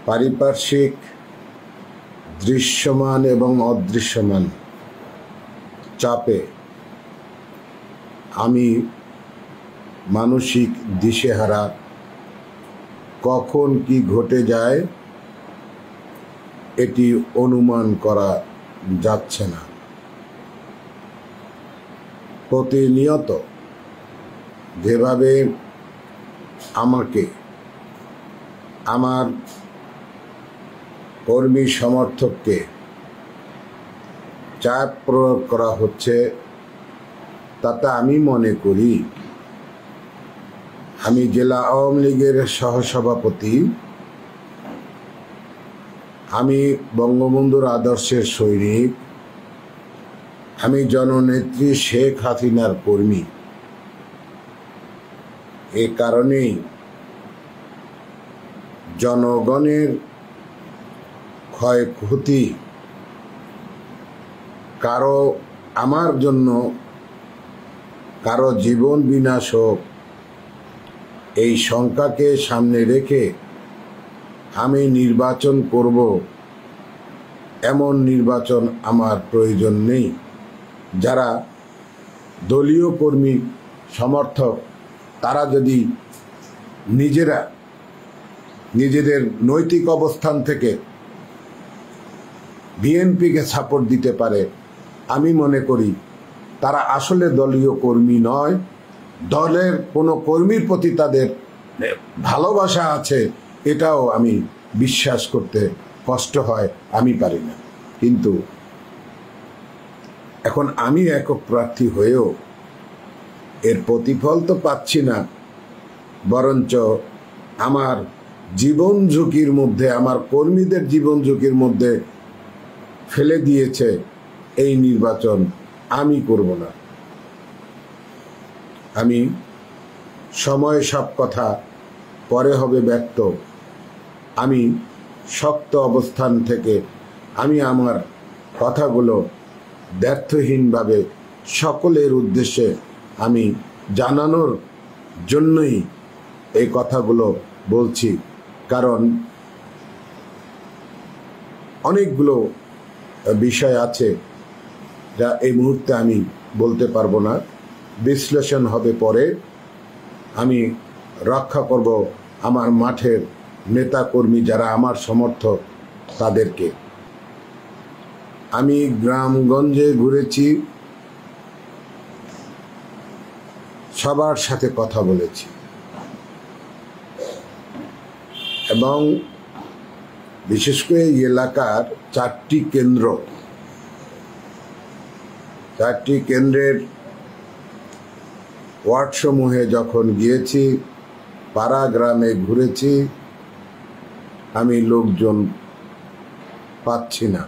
পারিপার্শ্বিক দৃশ্যমান এবং অদৃশ্যমান চাপে আমি মানসিক দিশেহারা, কখন কি ঘটে যায় এটি অনুমান করা যাচ্ছে না। প্রতিনিয়ত যেভাবে আমাকে আমার কর্মী সমর্থককে চাপ প্রয়োগ করা হচ্ছে, তাতে আমি মনে করি আমি জেলা আওয়ামী লীগের সহসভাপতি, আমি বঙ্গবন্ধুর আদর্শের সৈনিক, আমি জননেত্রী শেখ হাসিনার কর্মী। এ কারণেই জনগণের ক্ষয়ক্ষতি, কারো আমার জন্য কারো জীবন বিনাশ হোক, এই শঙ্কাকে সামনে রেখে আমি নির্বাচন করব, এমন নির্বাচন আমার প্রয়োজন নেই। যারা দলীয় কর্মী সমর্থক তারা যদি নিজেদের নৈতিক অবস্থান থেকে বিএনপিকে সাপোর্ট দিতে পারে, আমি মনে করি তারা আসলে দলীয় কর্মী নয়। দলের কোনো কর্মীর প্রতি তাদের ভালোবাসা আছে, এটাও আমি বিশ্বাস করতে কষ্ট হয়, আমি পারি না। কিন্তু এখন আমি একক প্রার্থী হয়েও এর প্রতিফল তো পাচ্ছি না, বরঞ্চ আমার জীবন ঝুঁকির মধ্যে, আমার কর্মীদের জীবন ঝুঁকির মধ্যে ফেলে দিয়েছে এই নির্বাচন। আমি করব না। আমি সময় সব কথা পরে হবে ব্যক্ত। আমি শক্ত অবস্থান থেকে আমি আমার কথাগুলো ব্যর্থহীনভাবে সকলের উদ্দেশ্যে আমি জানানোর জন্যই এই কথাগুলো বলছি। কারণ অনেকগুলো বিষয় আছে যা এই মুহূর্তে আমি বলতে পারবো না, বিশ্লেষণ হবে পরে। আমি রক্ষা করব আমার মাঠের নেতাকর্মী যারা আমার সমর্থক তাদেরকে। আমি গ্রামগঞ্জে ঘুরেছি, সবার সাথে কথা বলেছি এবং বিশেষ করে এই এলাকার 4টি কেন্দ্রের ওয়ার্ডসমূহে যখন গিয়েছি, পাড়া গ্রামে ঘুরেছি, আমি লোকজন পাচ্ছি না।